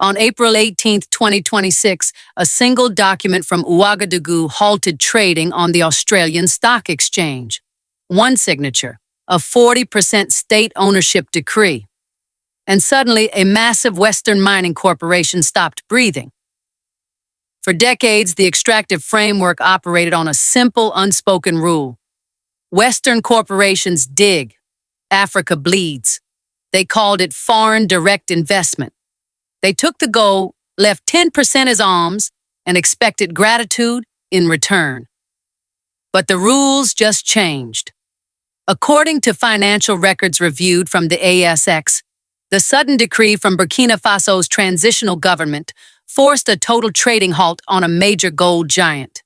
On April 18, 2026, a single document from Ouagadougou halted trading on the Australian Stock Exchange. One signature, a 40% state ownership decree. And suddenly, a massive Western mining corporation stopped breathing. For decades, the extractive framework operated on a simple, unspoken rule. Western corporations dig, Africa bleeds. They called it foreign direct investment. They took the gold, left 10% as alms, and expected gratitude in return. But the rules just changed. According to financial records reviewed from the ASX, the sudden decree from Burkina Faso's transitional government forced a total trading halt on a major gold giant.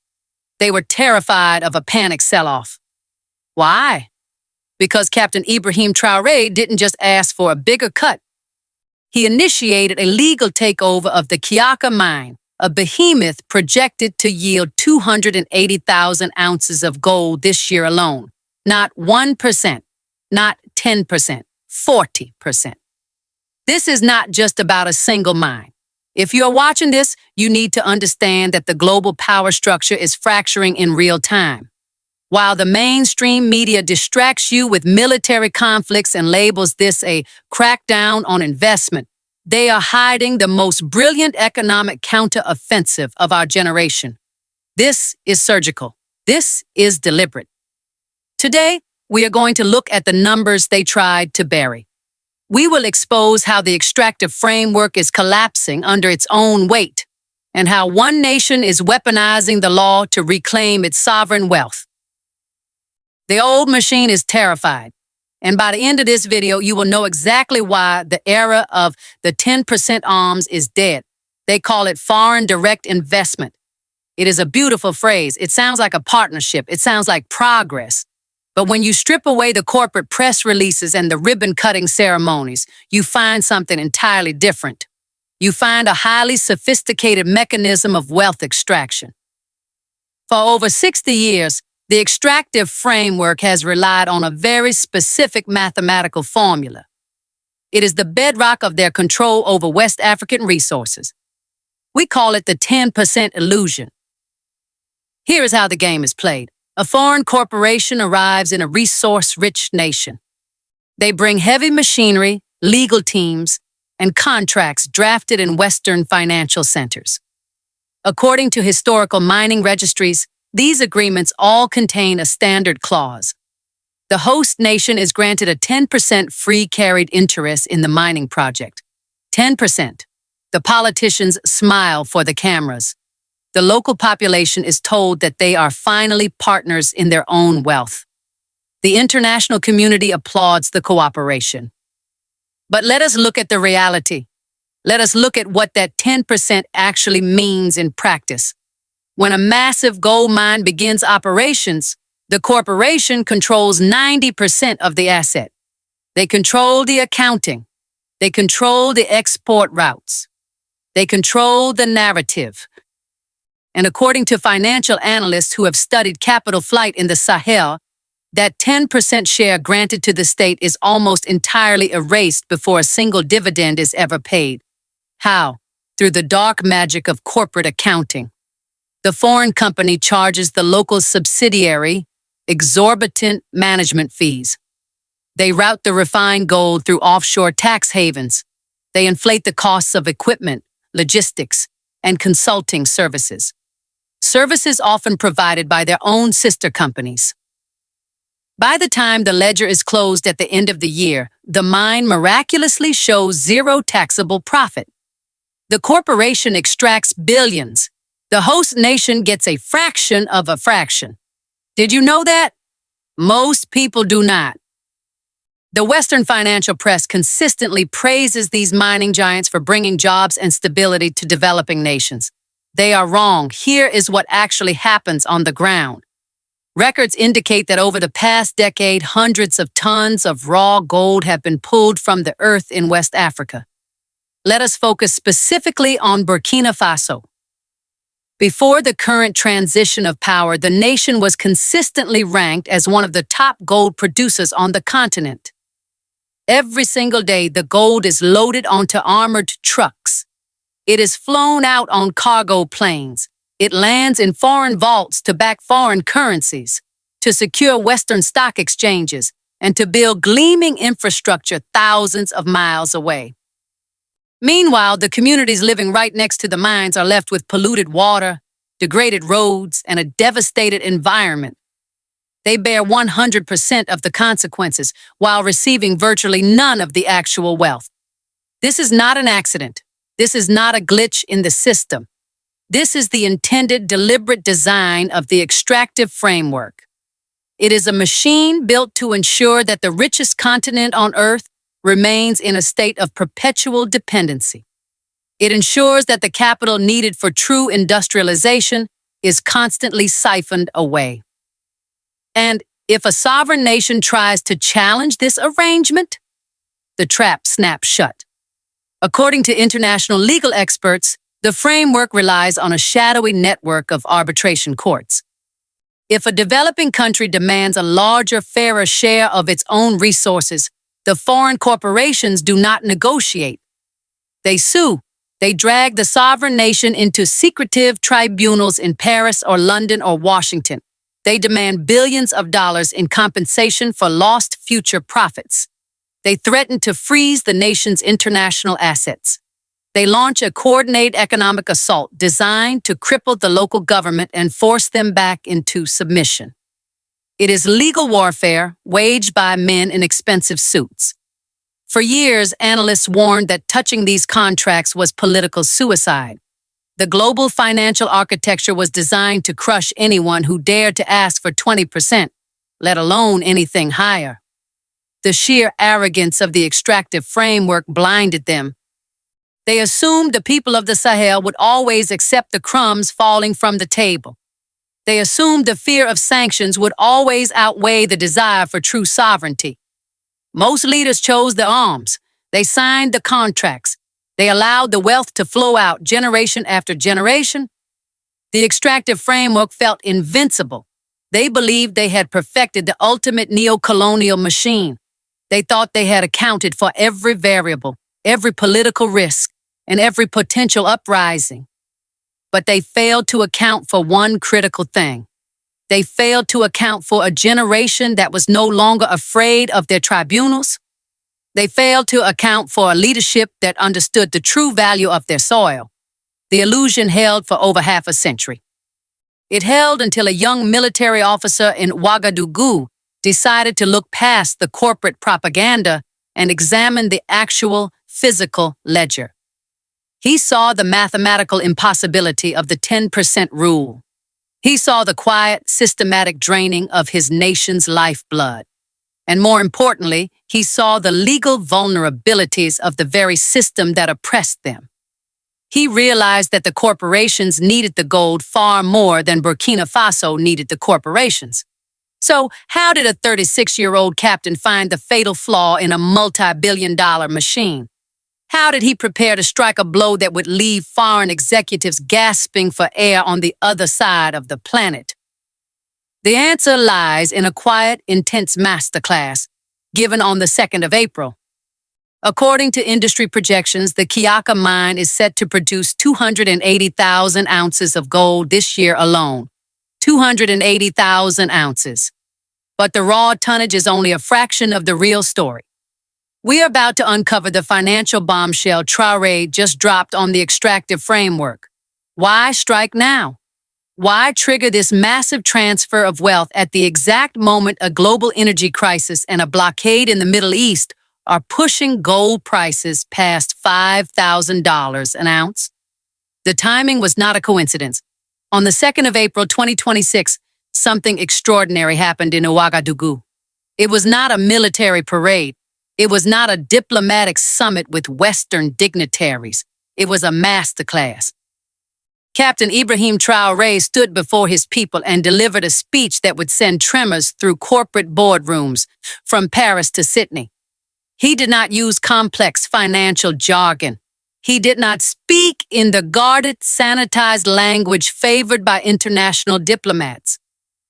They were terrified of a panic sell-off. Why? Because Captain Ibrahim Traoré didn't just ask for a bigger cut. He initiated a legal takeover of the Kiaka mine, a behemoth projected to yield 280,000 ounces of gold this year alone. Not 1%, not 10%, 40%. This is not just about a single mine. If you're watching this, you need to understand that the global power structure is fracturing in real time. While the mainstream media distracts you with military conflicts and labels this a crackdown on investment, they are hiding the most brilliant economic counter-offensive of our generation. This is surgical. This is deliberate. Today, we are going to look at the numbers they tried to bury. We will expose how the extractive framework is collapsing under its own weight, and how one nation is weaponizing the law to reclaim its sovereign wealth. The old machine is terrified, and by the end of this video, you will know exactly why the era of the 10% alms is dead. They call it foreign direct investment. It is a beautiful phrase. It sounds like a partnership. It sounds like progress. But when you strip away the corporate press releases and the ribbon-cutting ceremonies, you find something entirely different. You find a highly sophisticated mechanism of wealth extraction. For over 60 years, the extractive framework has relied on a very specific mathematical formula. It is the bedrock of their control over West African resources. We call it the 10% illusion. Here is how the game is played. A foreign corporation arrives in a resource-rich nation. They bring heavy machinery, legal teams, and contracts drafted in Western financial centers. According to historical mining registries, these agreements all contain a standard clause. The host nation is granted a 10% free carried interest in the mining project. 10%. The politicians smile for the cameras. The local population is told that they are finally partners in their own wealth. The international community applauds the cooperation. But let us look at the reality. Let us look at what that 10% actually means in practice. When a massive gold mine begins operations, the corporation controls 90% of the asset. They control the accounting. They control the export routes. They control the narrative. And according to financial analysts who have studied capital flight in the Sahel, that 10% share granted to the state is almost entirely erased before a single dividend is ever paid. How? Through the dark magic of corporate accounting. The foreign company charges the local subsidiary exorbitant management fees. They route the refined gold through offshore tax havens. They inflate the costs of equipment, logistics, and consulting services. Services often provided by their own sister companies. By the time the ledger is closed at the end of the year, the mine miraculously shows zero taxable profit. The corporation extracts billions. The host nation gets a fraction of a fraction. Did you know that? Most people do not. The Western financial press consistently praises these mining giants for bringing jobs and stability to developing nations. They are wrong. Here is what actually happens on the ground. Records indicate that over the past decade, hundreds of tons of raw gold have been pulled from the earth in West Africa. Let us focus specifically on Burkina Faso. Before the current transition of power, the nation was consistently ranked as one of the top gold producers on the continent. Every single day, the gold is loaded onto armored trucks. It is flown out on cargo planes. It lands in foreign vaults to back foreign currencies, to secure Western stock exchanges, and to build gleaming infrastructure thousands of miles away. Meanwhile, the communities living right next to the mines are left with polluted water, degraded roads, and a devastated environment. They bear 100% of the consequences while receiving virtually none of the actual wealth. This is not an accident. This is not a glitch in the system. This is the intended, deliberate design of the extractive framework. It is a machine built to ensure that the richest continent on Earth remains in a state of perpetual dependency. It ensures that the capital needed for true industrialization is constantly siphoned away. And if a sovereign nation tries to challenge this arrangement, the trap snaps shut. According to international legal experts, the framework relies on a shadowy network of arbitration courts. If a developing country demands a larger, fairer share of its own resources, the foreign corporations do not negotiate. They sue. They drag the sovereign nation into secretive tribunals in Paris or London or Washington. They demand billions of dollars in compensation for lost future profits. They threaten to freeze the nation's international assets. They launch a coordinated economic assault designed to cripple the local government and force them back into submission. It is legal warfare waged by men in expensive suits. For years, analysts warned that touching these contracts was political suicide. The global financial architecture was designed to crush anyone who dared to ask for 20%, let alone anything higher. The sheer arrogance of the extractive framework blinded them. They assumed the people of the Sahel would always accept the crumbs falling from the table. They assumed the fear of sanctions would always outweigh the desire for true sovereignty. Most leaders chose the arms. They signed the contracts. They allowed the wealth to flow out generation after generation. The extractive framework felt invincible. They believed they had perfected the ultimate neocolonial machine. They thought they had accounted for every variable, every political risk, and every potential uprising. But they failed to account for one critical thing. They failed to account for a generation that was no longer afraid of their tribunals. They failed to account for a leadership that understood the true value of their soil. The illusion held for over half a century. It held until a young military officer in Ouagadougou decided to look past the corporate propaganda and examine the actual physical ledger. He saw the mathematical impossibility of the 10% rule. He saw the quiet, systematic draining of his nation's lifeblood. And more importantly, he saw the legal vulnerabilities of the very system that oppressed them. He realized that the corporations needed the gold far more than Burkina Faso needed the corporations. So, how did a 36-year-old captain find the fatal flaw in a multi-billion-dollar machine? How did he prepare to strike a blow that would leave foreign executives gasping for air on the other side of the planet? The answer lies in a quiet, intense masterclass given on the 2nd of April. According to industry projections, the Kiaka mine is set to produce 280,000 ounces of gold this year alone. 280,000 ounces. But the raw tonnage is only a fraction of the real story. We are about to uncover the financial bombshell Traore just dropped on the extractive framework. Why strike now? Why trigger this massive transfer of wealth at the exact moment a global energy crisis and a blockade in the Middle East are pushing gold prices past $5,000 an ounce? The timing was not a coincidence. On the 2nd of April 2026, something extraordinary happened in Ouagadougou. It was not a military parade. It was not a diplomatic summit with Western dignitaries. It was a masterclass. Captain Ibrahim Traoré stood before his people and delivered a speech that would send tremors through corporate boardrooms from Paris to Sydney. He did not use complex financial jargon. He did not speak in the guarded, sanitized language favored by international diplomats.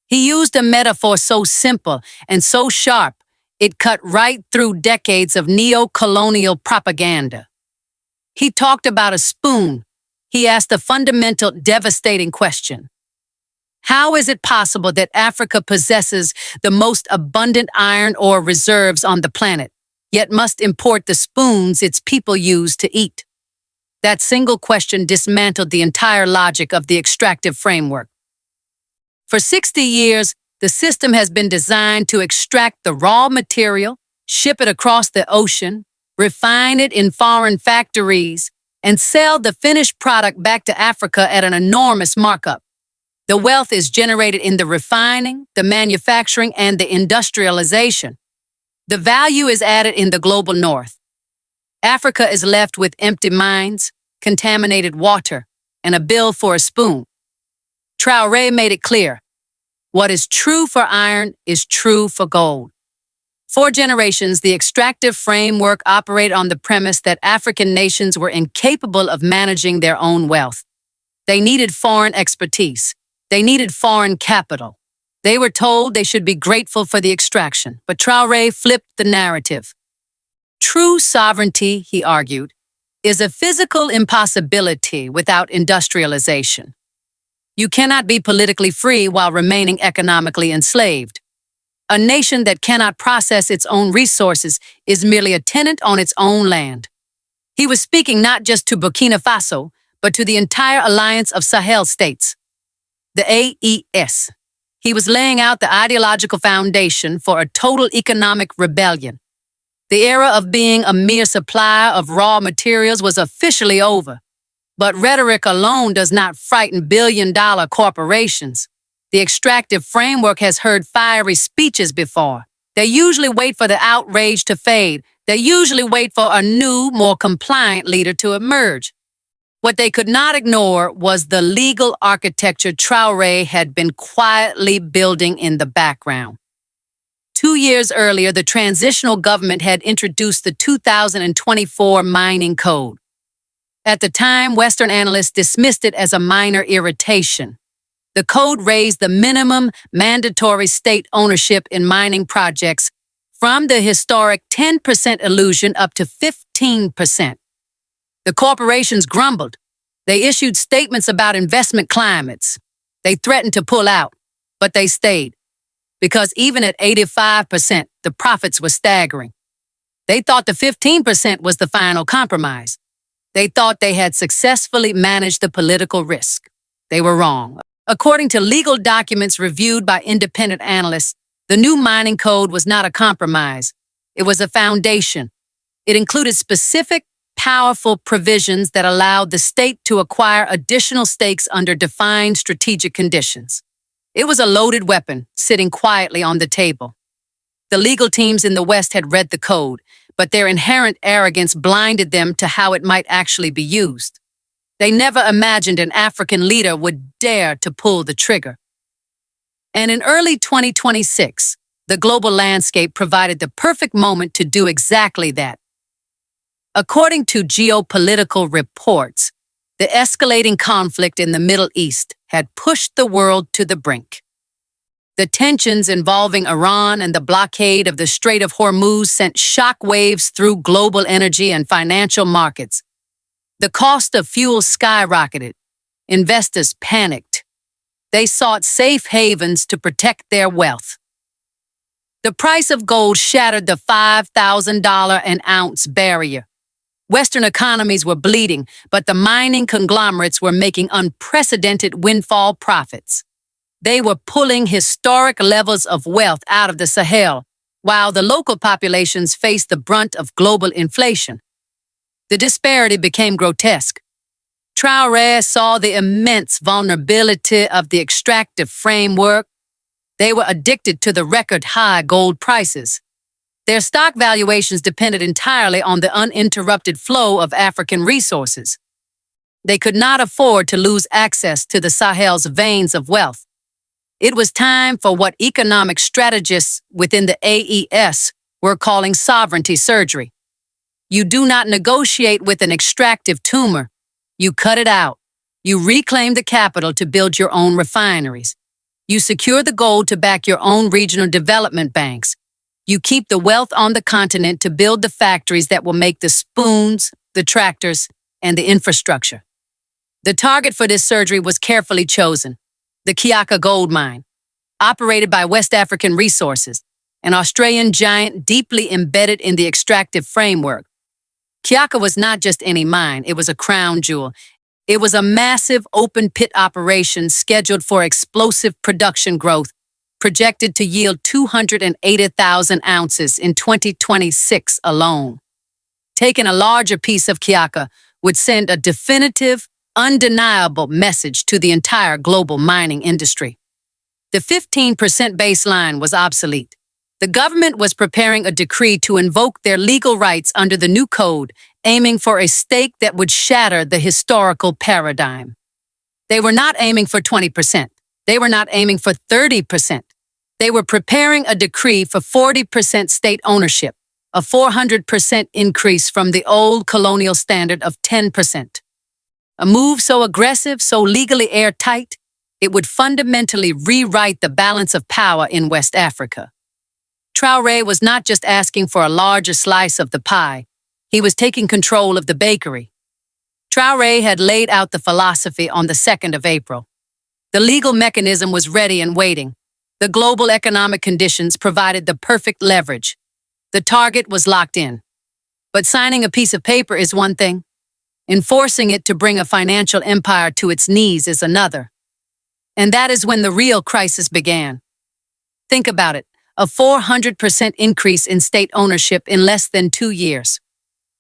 He used a metaphor so simple and so sharp, it cut right through decades of neo-colonial propaganda. He talked about a spoon. He asked a fundamental, devastating question. How is it possible that Africa possesses the most abundant iron ore reserves on the planet, yet must import the spoons its people use to eat? That single question dismantled the entire logic of the extractive framework. For 60 years, the system has been designed to extract the raw material, ship it across the ocean, refine it in foreign factories, and sell the finished product back to Africa at an enormous markup. The wealth is generated in the refining, the manufacturing, and the industrialization. The value is added in the global north. Africa is left with empty mines, contaminated water, and a bill for a spoon. Traore made it clear. What is true for iron is true for gold. For generations, the extractive framework operated on the premise that African nations were incapable of managing their own wealth. They needed foreign expertise. They needed foreign capital. They were told they should be grateful for the extraction, but Traore flipped the narrative. True sovereignty, he argued, is a physical impossibility without industrialization. You cannot be politically free while remaining economically enslaved. A nation that cannot process its own resources is merely a tenant on its own land. He was speaking not just to Burkina Faso, but to the entire alliance of Sahel states, the AES. He was laying out the ideological foundation for a total economic rebellion. The era of being a mere supplier of raw materials was officially over. But rhetoric alone does not frighten billion-dollar corporations. The extractive framework has heard fiery speeches before. They usually wait for the outrage to fade. They usually wait for a new, more compliant leader to emerge. What they could not ignore was the legal architecture Traore had been quietly building in the background. 2 years earlier, the transitional government had introduced the 2024 Mining Code. At the time, Western analysts dismissed it as a minor irritation. The code raised the minimum mandatory state ownership in mining projects from the historic 10% illusion up to 15%. The corporations grumbled. They issued statements about investment climates. They threatened to pull out, but they stayed. Because even at 85%, the profits were staggering. They thought the 15% was the final compromise. They thought they had successfully managed the political risk. They were wrong. According to legal documents reviewed by independent analysts, the new mining code was not a compromise. It was a foundation. It included specific, powerful provisions that allowed the state to acquire additional stakes under defined strategic conditions. It was a loaded weapon, sitting quietly on the table. The legal teams in the West had read the code, but their inherent arrogance blinded them to how it might actually be used. They never imagined an African leader would dare to pull the trigger. And in early 2026, the global landscape provided the perfect moment to do exactly that. According to geopolitical reports, the escalating conflict in the Middle East had pushed the world to the brink. The tensions involving Iran and the blockade of the Strait of Hormuz sent shockwaves through global energy and financial markets. The cost of fuel skyrocketed. Investors panicked. They sought safe havens to protect their wealth. The price of gold shattered the $5,000 an ounce barrier. Western economies were bleeding, but the mining conglomerates were making unprecedented windfall profits. They were pulling historic levels of wealth out of the Sahel, while the local populations faced the brunt of global inflation. The disparity became grotesque. Traore saw the immense vulnerability of the extractive framework. They were addicted to the record-high gold prices. Their stock valuations depended entirely on the uninterrupted flow of African resources. They could not afford to lose access to the Sahel's veins of wealth. It was time for what economic strategists within the AES were calling sovereignty surgery. You do not negotiate with an extractive tumor. You cut it out. You reclaim the capital to build your own refineries. You secure the gold to back your own regional development banks. You keep the wealth on the continent to build the factories that will make the spoons, the tractors, and the infrastructure. The target for this surgery was carefully chosen: the Kiaka gold mine, operated by West African Resources, an Australian giant deeply embedded in the extractive framework. Kiaka was not just any mine, it was a crown jewel. It was a massive open-pit operation scheduled for explosive production growth, projected to yield 280,000 ounces in 2026 alone. Taking a larger piece of Kiaka would send a definitive, undeniable message to the entire global mining industry. The 15% baseline was obsolete. The government was preparing a decree to invoke their legal rights under the new code, aiming for a stake that would shatter the historical paradigm. They were not aiming for 20%. They were not aiming for 30%. They were preparing a decree for 40% state ownership, a 400% increase from the old colonial standard of 10%. A move so aggressive, so legally airtight, it would fundamentally rewrite the balance of power in West Africa. Traore was not just asking for a larger slice of the pie, he was taking control of the bakery. Traore had laid out the philosophy on the 2nd of April. The legal mechanism was ready and waiting. The global economic conditions provided the perfect leverage. The target was locked in. But signing a piece of paper is one thing. Enforcing it to bring a financial empire to its knees is another. And that is when the real crisis began. Think about it, a 400% increase in state ownership in less than 2 years.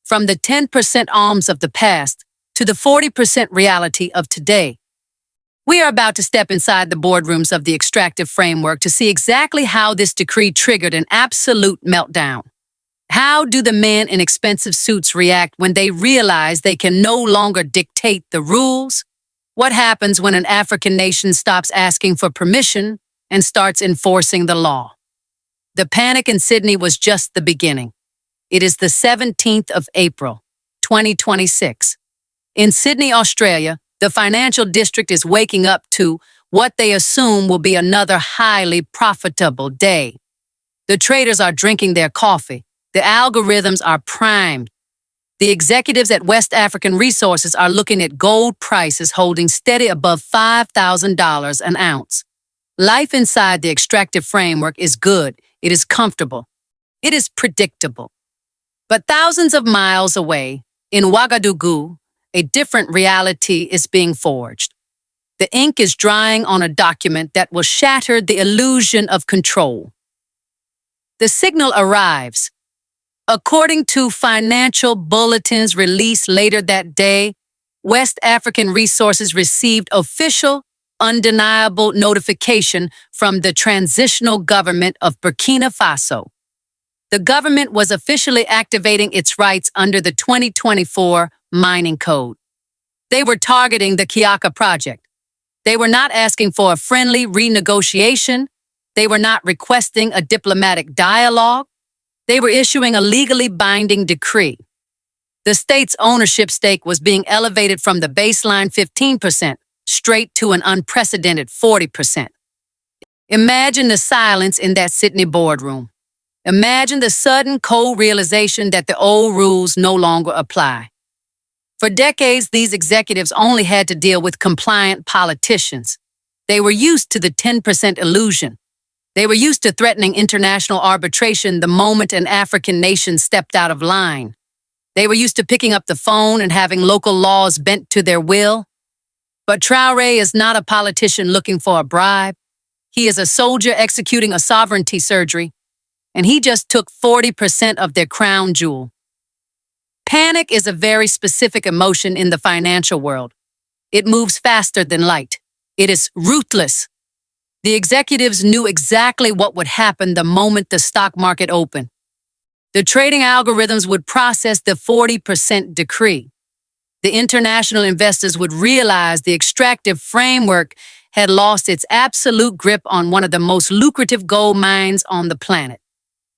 From the 10% alms of the past to the 40% reality of today. We are about to step inside the boardrooms of the extractive framework to see exactly how this decree triggered an absolute meltdown. How do the men in expensive suits react when they realize they can no longer dictate the rules? What happens when an African nation stops asking for permission and starts enforcing the law? The panic in Sydney was just the beginning. It is the 17th of April, 2026. In Sydney, Australia, the financial district is waking up to what they assume will be another highly profitable day. The traders are drinking their coffee. The algorithms are primed. The executives at West African Resources are looking at gold prices holding steady above $5,000 an ounce. Life inside the extractive framework is good. It is comfortable. It is predictable. But thousands of miles away, in Ouagadougou, a different reality is being forged. The ink is drying on a document that will shatter the illusion of control. The signal arrives. According to financial bulletins released later that day, West African Resources received official, undeniable notification from the transitional government of Burkina Faso. The government was officially activating its rights under the 2024 Mining Code. They were targeting the Kiaka project. They were not asking for a friendly renegotiation. They were not requesting a diplomatic dialogue. They were issuing a legally binding decree. The state's ownership stake was being elevated from the baseline 15% straight to an unprecedented 40%. Imagine the silence in that Sydney boardroom. Imagine the sudden cold realization that the old rules no longer apply. For decades, these executives only had to deal with compliant politicians. They were used to the 10% illusion. They were used to threatening international arbitration the moment an African nation stepped out of line. They were used to picking up the phone and having local laws bent to their will. But Traore is not a politician looking for a bribe. He is a soldier executing a sovereignty surgery, and he just took 40% of their crown jewel. Panic is a very specific emotion in the financial world. It moves faster than light. It is ruthless. The executives knew exactly what would happen the moment the stock market opened. The trading algorithms would process the 40% decree. The international investors would realize the extractive framework had lost its absolute grip on one of the most lucrative gold mines on the planet.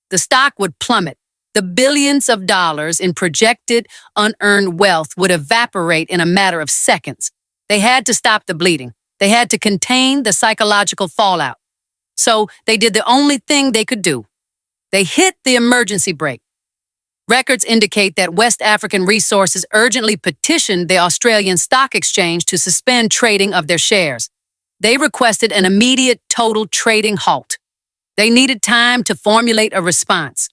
The stock would plummet. The billions of dollars in projected unearned wealth would evaporate in a matter of seconds. They had to stop the bleeding. They had to contain the psychological fallout. So they did the only thing they could do. They hit the emergency brake. Records indicate that West African Resources urgently petitioned the Australian Stock Exchange to suspend trading of their shares. They requested an immediate total trading halt. They needed time to formulate a response.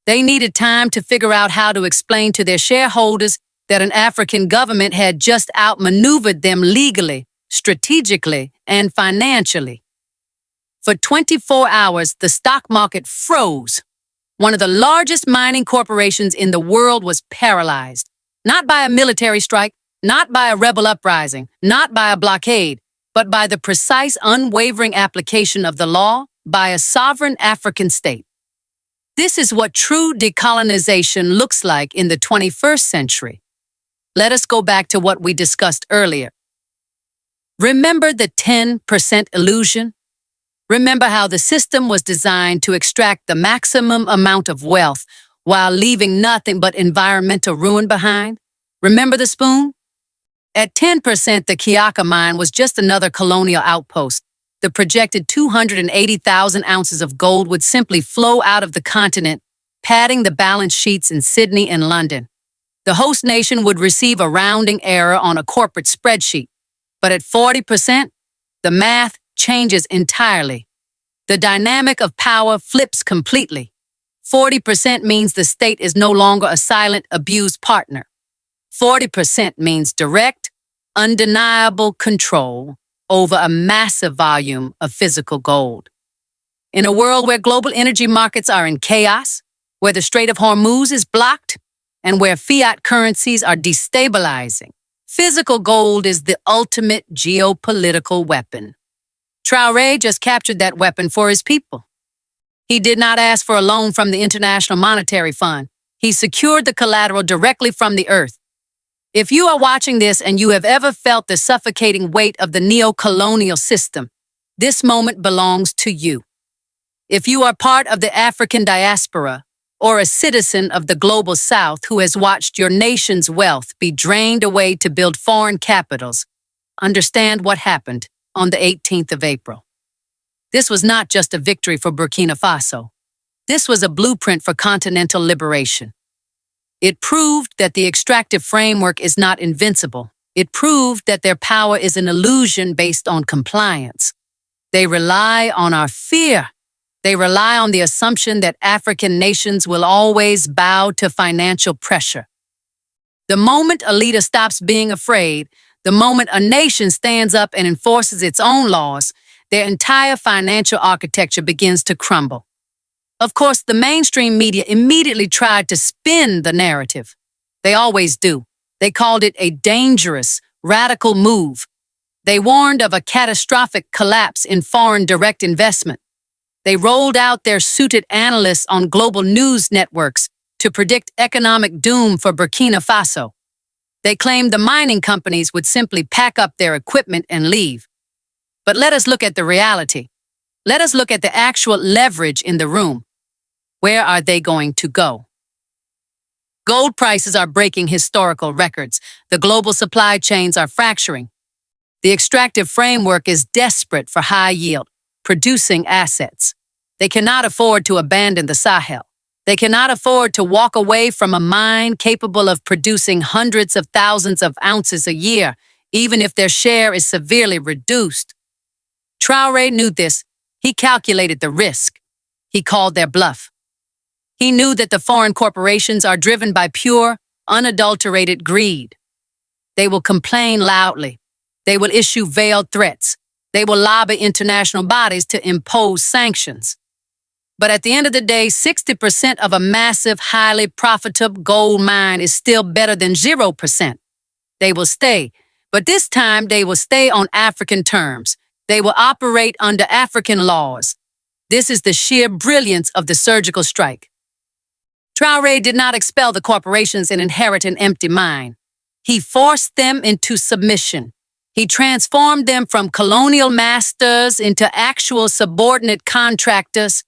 They needed time to figure out how to explain to their shareholders that an African government had just outmaneuvered them legally, strategically, and financially. For 24 hours, the stock market froze. One of the largest mining corporations in the world was paralyzed, not by a military strike, not by a rebel uprising, not by a blockade, but by the precise, unwavering application of the law by a sovereign African state. This is what true decolonization looks like in the 21st century. Let us go back to what we discussed earlier. Remember the 10% illusion? Remember how the system was designed to extract the maximum amount of wealth while leaving nothing but environmental ruin behind? Remember the spoon? At 10%, the Kiaka mine was just another colonial outpost. The projected 280,000 ounces of gold would simply flow out of the continent, padding the balance sheets in Sydney and London. The host nation would receive a rounding error on a corporate spreadsheet. But at 40%, the math changes entirely. The dynamic of power flips completely. 40% means the state is no longer a silent, abused partner. 40% means direct, undeniable control over a massive volume of physical gold. In a world where global energy markets are in chaos, where the Strait of Hormuz is blocked, and where fiat currencies are destabilizing, physical gold is the ultimate geopolitical weapon. Traore just captured that weapon for his people. He did not ask for a loan from the International Monetary Fund. He secured the collateral directly from the earth. If you are watching this and you have ever felt the suffocating weight of the neocolonial system, this moment belongs to you. If you are part of the African diaspora or a citizen of the global South who has watched your nation's wealth be drained away to build foreign capitals, understand what happened on the 18th of April. This was not just a victory for Burkina Faso. This was a blueprint for continental liberation. It proved that the extractive framework is not invincible. It proved that their power is an illusion based on compliance. They rely on our fear. They rely on the assumption that African nations will always bow to financial pressure. The moment a leader stops being afraid, the moment a nation stands up and enforces its own laws, their entire financial architecture begins to crumble. Of course, the mainstream media immediately tried to spin the narrative. They always do. They called it a dangerous, radical move. They warned of a catastrophic collapse in foreign direct investment. They rolled out their suited analysts on global news networks to predict economic doom for Burkina Faso. They claimed the mining companies would simply pack up their equipment and leave. But let us look at the reality. Let us look at the actual leverage in the room. Where are they going to go? Gold prices are breaking historical records. The global supply chains are fracturing. The extractive framework is desperate for high yield, producing assets. They cannot afford to abandon the Sahel. They cannot afford to walk away from a mine capable of producing hundreds of thousands of ounces a year, even if their share is severely reduced. Traore knew this. He calculated the risk. He called their bluff. He knew that the foreign corporations are driven by pure, unadulterated greed. They will complain loudly. They will issue veiled threats. They will lobby international bodies to impose sanctions. But at the end of the day, 60% of a massive, highly profitable gold mine is still better than 0%. They will stay, but this time they will stay on African terms. They will operate under African laws. This is the sheer brilliance of the surgical strike. Traore did not expel the corporations and inherit an empty mine. He forced them into submission. He transformed them from colonial masters into actual subordinate contractors.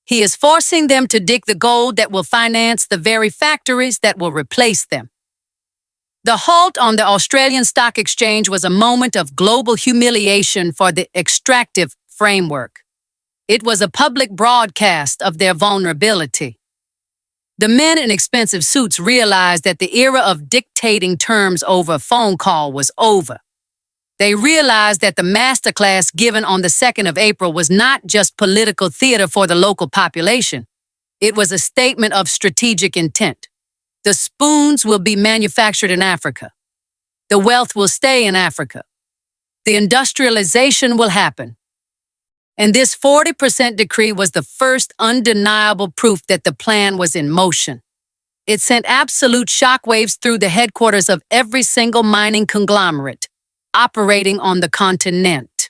He is forcing them to dig the gold that will finance the very factories that will replace them. The halt on the Australian Stock Exchange was a moment of global humiliation for the extractive framework. It was a public broadcast of their vulnerability. The men in expensive suits realized that the era of dictating terms over a phone call was over. They realized that the masterclass given on the 2nd of April was not just political theater for the local population. It was a statement of strategic intent. The spoons will be manufactured in Africa. The wealth will stay in Africa. The industrialization will happen. And this 40% decree was the first undeniable proof that the plan was in motion. It sent absolute shockwaves through the headquarters of every single mining conglomerate operating on the continent.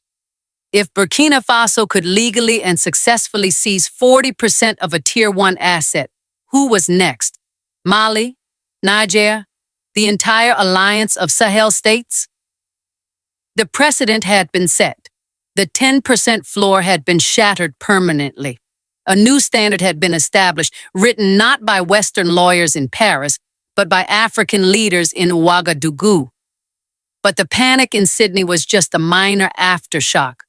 If Burkina Faso could legally and successfully seize 40% of a Tier 1 asset, who was next? Mali? Niger? The entire alliance of Sahel states? The precedent had been set. The 10% floor had been shattered permanently. A new standard had been established, written not by Western lawyers in Paris, but by African leaders in Ouagadougou. But the panic in Sydney was just a minor aftershock.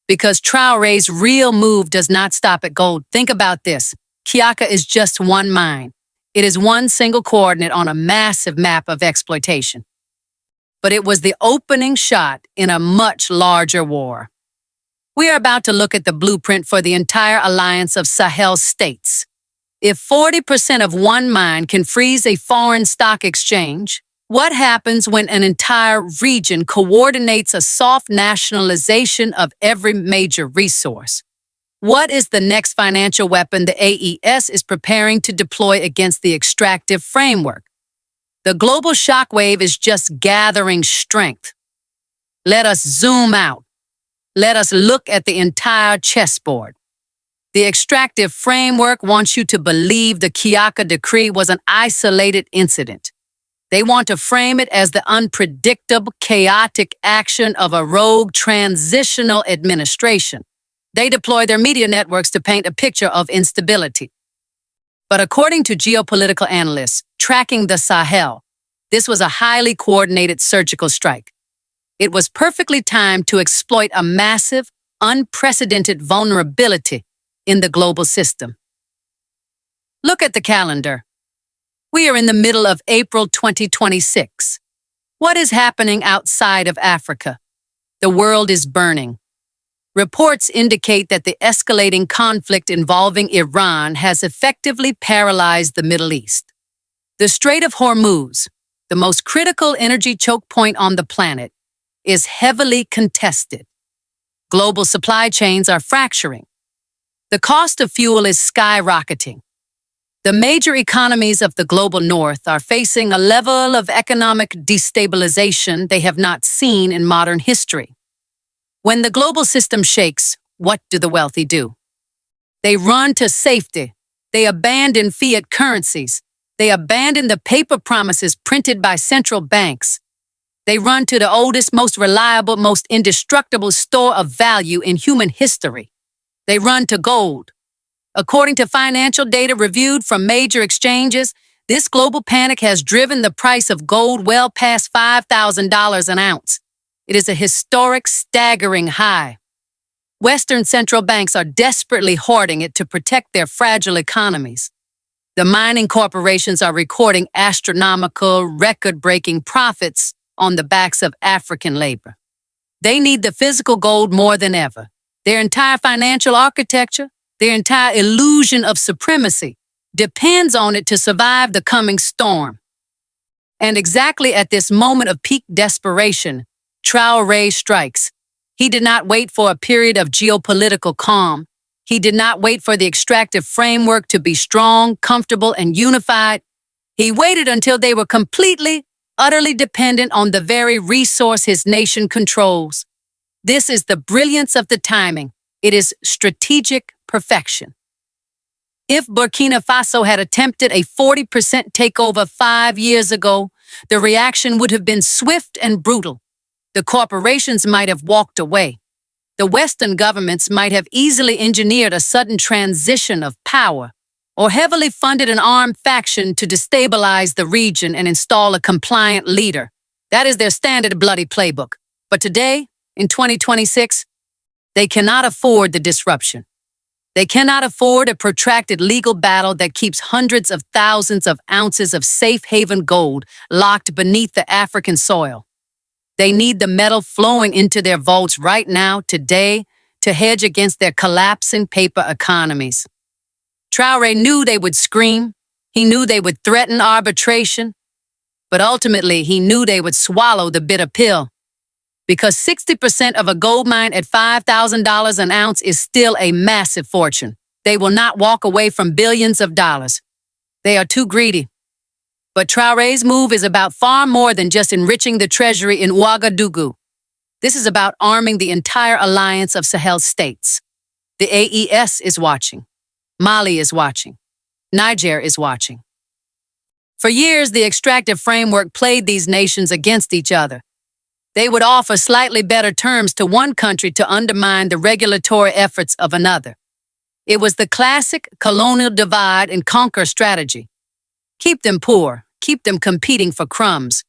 Because Traore's real move does not stop at gold. Think about this. Kiaka is just one mine. It is one single coordinate on a massive map of exploitation. But it was the opening shot in a much larger war. We are about to look at the blueprint for the entire alliance of Sahel states. If 40% of one mine can freeze a foreign stock exchange, what happens when an entire region coordinates a soft nationalization of every major resource? What is the next financial weapon the AES is preparing to deploy against the extractive framework? The global shockwave is just gathering strength. Let us zoom out. Let us look at the entire chessboard. The extractive framework wants you to believe the Kiaka decree was an isolated incident. They want to frame it as the unpredictable, chaotic action of a rogue transitional administration. They deploy their media networks to paint a picture of instability. But according to geopolitical analysts tracking the Sahel, this was a highly coordinated surgical strike. It was perfectly timed to exploit a massive, unprecedented vulnerability in the global system. Look at the calendar. We are in the middle of April 2026. What is happening outside of Africa? The world is burning. Reports indicate that the escalating conflict involving Iran has effectively paralyzed the Middle East. The Strait of Hormuz, the most critical energy choke point on the planet, is heavily contested. Global supply chains are fracturing. The cost of fuel is skyrocketing. The major economies of the global north are facing a level of economic destabilization they have not seen in modern history. When the global system shakes, what do the wealthy do? They run to safety. They abandon fiat currencies. They abandon the paper promises printed by central banks. They run to the oldest, most reliable, most indestructible store of value in human history. They run to gold. According to financial data reviewed from major exchanges, this global panic has driven the price of gold well past $5,000 an ounce. It is a historic, staggering high. Western central banks are desperately hoarding it to protect their fragile economies. The mining corporations are recording astronomical, record-breaking profits on the backs of African labor. They need the physical gold more than ever. Their entire financial architecture, their entire illusion of supremacy, depends on it to survive the coming storm. And exactly at this moment of peak desperation, Traore strikes. He did not wait for a period of geopolitical calm. He did not wait for the extractive framework to be strong, comfortable, and unified. He waited until they were completely, utterly dependent on the very resource his nation controls. This is the brilliance of the timing. It is strategic perfection. If Burkina Faso had attempted a 40% takeover 5 years ago, the reaction would have been swift and brutal. The corporations might have walked away. The Western governments might have easily engineered a sudden transition of power, or heavily funded an armed faction to destabilize the region and install a compliant leader. That is their standard bloody playbook. But today, in 2026, they cannot afford the disruption. They cannot afford a protracted legal battle that keeps hundreds of thousands of ounces of safe haven gold locked beneath the African soil. They need the metal flowing into their vaults right now, today, to hedge against their collapsing paper economies. Traore knew they would scream. He knew they would threaten arbitration. But ultimately, he knew they would swallow the bitter pill. Because 60% of a gold mine at $5,000 an ounce is still a massive fortune. They will not walk away from billions of dollars. They are too greedy. But Traore's move is about far more than just enriching the treasury in Ouagadougou. This is about arming the entire alliance of Sahel states. The AES is watching. Mali is watching. Niger is watching. For years, the extractive framework played these nations against each other. They would offer slightly better terms to one country to undermine the regulatory efforts of another. It was the classic colonial divide and conquer strategy. Keep them poor, keep them competing for crumbs.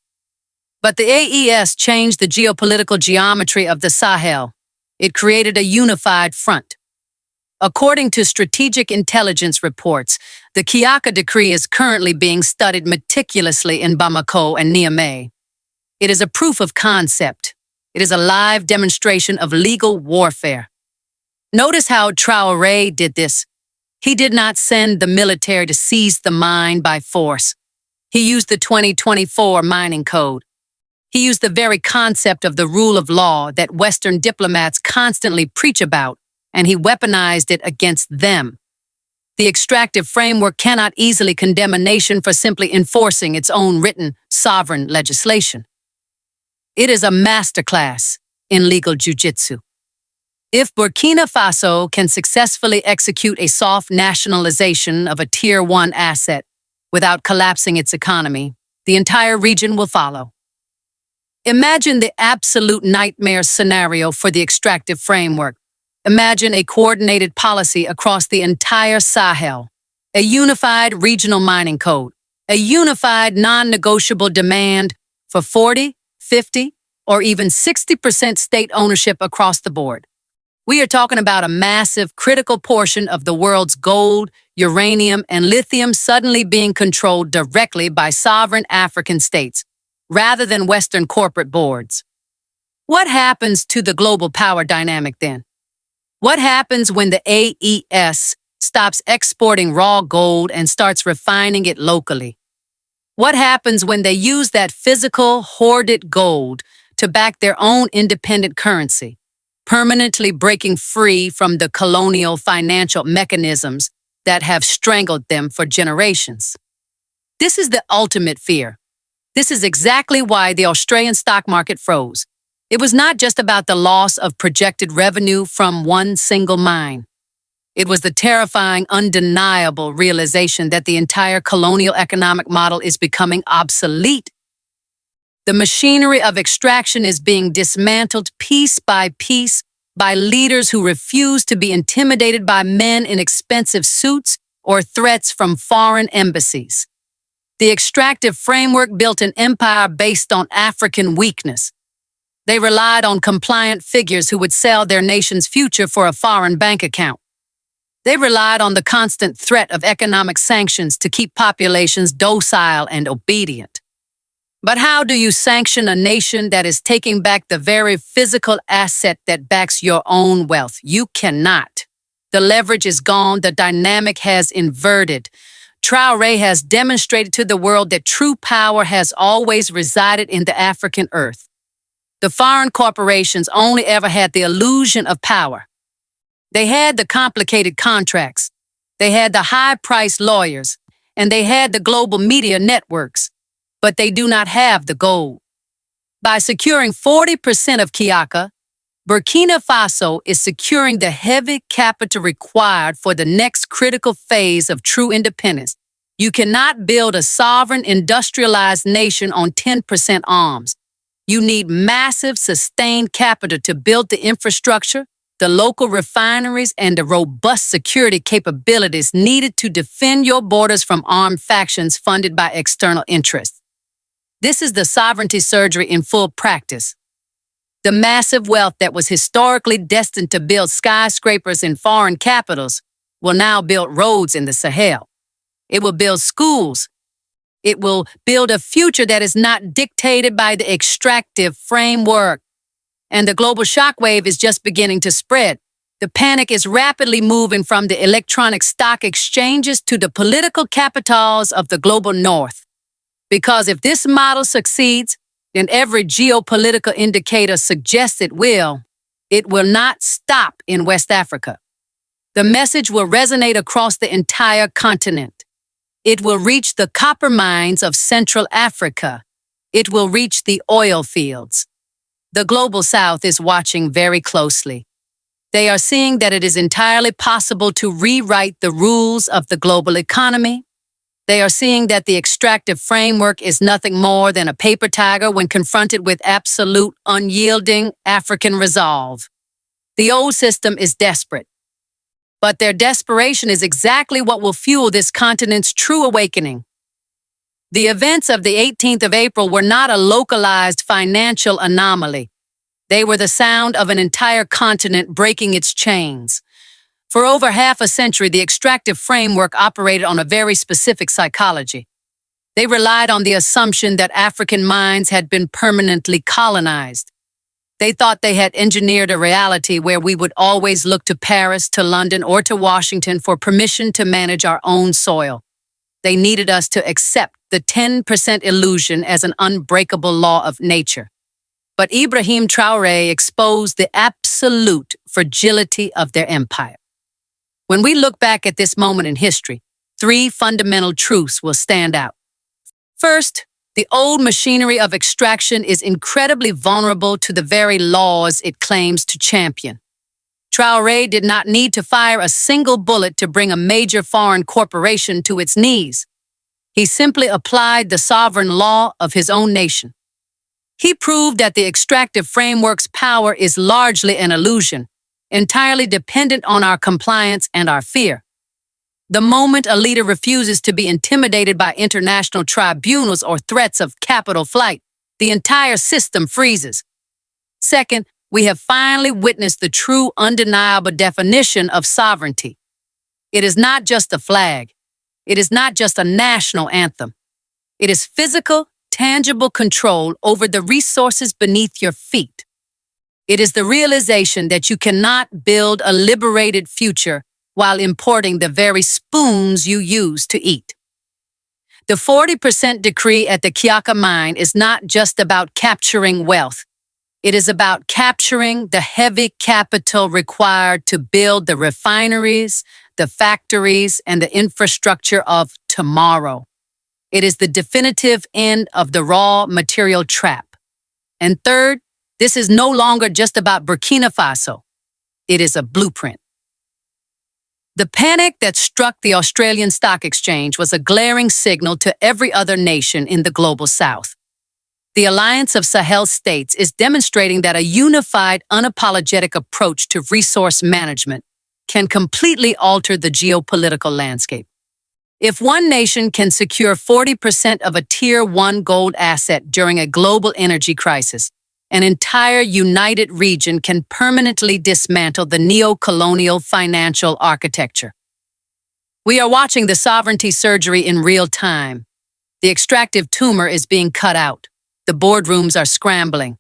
But the AES changed the geopolitical geometry of the Sahel. It created a unified front. According to strategic intelligence reports, the Kiaka decree is currently being studied meticulously in Bamako and Niamey. It is a proof of concept. It is a live demonstration of legal warfare. Notice how Traoré did this. He did not send the military to seize the mine by force. He used the 2024 mining code. He used the very concept of the rule of law that Western diplomats constantly preach about, and he weaponized it against them. The extractive framework cannot easily condemn a nation for simply enforcing its own written, sovereign legislation. It is a masterclass in legal jiu-jitsu. If Burkina Faso can successfully execute a soft nationalization of a Tier 1 asset without collapsing its economy, the entire region will follow. Imagine the absolute nightmare scenario for the extractive framework. Imagine a coordinated policy across the entire Sahel, a unified regional mining code, a unified non-negotiable demand for 40, 50, or even 60% state ownership across the board. We are talking about a massive, critical portion of the world's gold, uranium, and lithium suddenly being controlled directly by sovereign African states, rather than Western corporate boards. What happens to the global power dynamic then? What happens when the AES stops exporting raw gold and starts refining it locally? What happens when they use that physical, hoarded gold to back their own independent currency, permanently breaking free from the colonial financial mechanisms that have strangled them for generations? This is the ultimate fear. This is exactly why the Australian stock market froze. It was not just about the loss of projected revenue from one single mine. It was the terrifying, undeniable realization that the entire colonial economic model is becoming obsolete. The machinery of extraction is being dismantled piece by leaders who refuse to be intimidated by men in expensive suits or threats from foreign embassies. The extractive framework built an empire based on African weakness. They relied on compliant figures who would sell their nation's future for a foreign bank account. They relied on the constant threat of economic sanctions to keep populations docile and obedient. But how do you sanction a nation that is taking back the very physical asset that backs your own wealth? You cannot. The leverage is gone. The dynamic has inverted. Traoré has demonstrated to the world that true power has always resided in the African earth. The foreign corporations only ever had the illusion of power. They had the complicated contracts. They had the high-priced lawyers. And they had the global media networks. But they do not have the gold. By securing 40% of Kiaka, Burkina Faso is securing the heavy capital required for the next critical phase of true independence. You cannot build a sovereign, industrialized nation on 10% arms. You need massive, sustained capital to build the infrastructure, the local refineries, and the robust security capabilities needed to defend your borders from armed factions funded by external interests. This is the sovereignty surgery in full practice. The massive wealth that was historically destined to build skyscrapers in foreign capitals will now build roads in the Sahel. It will build schools. It will build a future that is not dictated by the extractive framework. And the global shockwave is just beginning to spread. The panic is rapidly moving from the electronic stock exchanges to the political capitals of the global north. Because if this model succeeds, then every geopolitical indicator suggests it will not stop in West Africa. The message will resonate across the entire continent. It will reach the copper mines of Central Africa. It will reach the oil fields. The global south is watching very closely. They are seeing that it is entirely possible to rewrite the rules of the global economy. They are seeing that the extractive framework is nothing more than a paper tiger when confronted with absolute, unyielding African resolve. The old system is desperate. But their desperation is exactly what will fuel this continent's true awakening. The events of the 18th of April were not a localized financial anomaly. They were the sound of an entire continent breaking its chains. For over half a century, the extractive framework operated on a very specific psychology. They relied on the assumption that African minds had been permanently colonized. They thought they had engineered a reality where we would always look to Paris, to London, or to Washington for permission to manage our own soil. They needed us to accept the 10% illusion as an unbreakable law of nature. But Ibrahim Traoré exposed the absolute fragility of their empire. When we look back at this moment in history, three fundamental truths will stand out. First, the old machinery of extraction is incredibly vulnerable to the very laws it claims to champion. Traoré did not need to fire a single bullet to bring a major foreign corporation to its knees. He simply applied the sovereign law of his own nation. He proved that the extractive framework's power is largely an illusion, entirely dependent on our compliance and our fear. The moment a leader refuses to be intimidated by international tribunals or threats of capital flight, the entire system freezes. Second, we have finally witnessed the true undeniable definition of sovereignty. It is not just a flag. It is not just a national anthem. It is physical, tangible control over the resources beneath your feet. It is the realization that you cannot build a liberated future while importing the very spoons you use to eat. The 40% decree at the Kiaka mine is not just about capturing wealth. It is about capturing the heavy capital required to build the refineries, the factories, and the infrastructure of tomorrow. It is the definitive end of the raw material trap. And third, this is no longer just about Burkina Faso. It is a blueprint. The panic that struck the Australian Stock Exchange was a glaring signal to every other nation in the global south. The Alliance of Sahel states is demonstrating that a unified, unapologetic approach to resource management can completely alter the geopolitical landscape. If one nation can secure 40% of a Tier 1 gold asset during a global energy crisis, an entire united region can permanently dismantle the neocolonial financial architecture. We are watching the sovereignty surgery in real time. The extractive tumor is being cut out. The boardrooms are scrambling.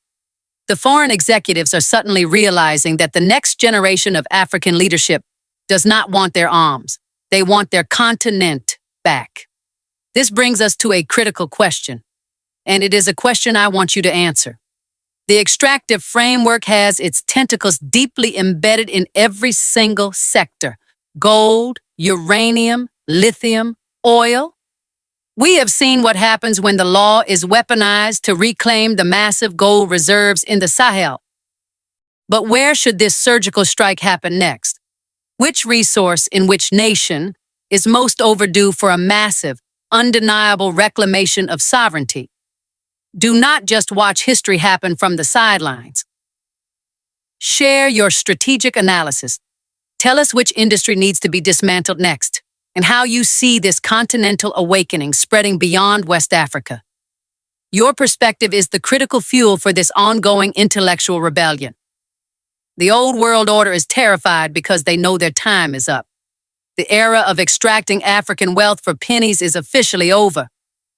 The foreign executives are suddenly realizing that the next generation of African leadership does not want their arms. They want their continent back. This brings us to a critical question, and it is a question I want you to answer. The extractive framework has its tentacles deeply embedded in every single sector: gold, uranium, lithium, oil. We have seen what happens when the law is weaponized to reclaim the massive gold reserves in the Sahel. But where should this surgical strike happen next? Which resource in which nation is most overdue for a massive, undeniable reclamation of sovereignty? Do not just watch history happen from the sidelines. Share your strategic analysis. Tell us which industry needs to be dismantled next, and how you see this continental awakening spreading beyond West Africa. Your perspective is the critical fuel for this ongoing intellectual rebellion. The old world order is terrified because they know their time is up. The era of extracting African wealth for pennies is officially over.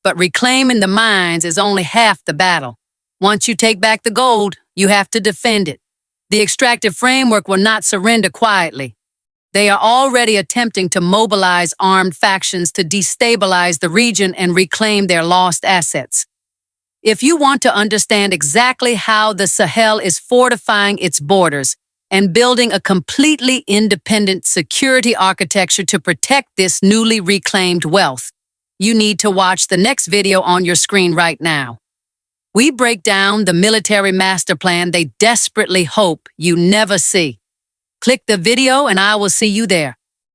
But reclaiming the mines is only half the battle. Once you take back the gold, you have to defend it. The extractive framework will not surrender quietly. They are already attempting to mobilize armed factions to destabilize the region and reclaim their lost assets. If you want to understand exactly how the Sahel is fortifying its borders and building a completely independent security architecture to protect this newly reclaimed wealth, you need to watch the next video on your screen right now. We break down the military master plan they desperately hope you never see. Click the video and I will see you there.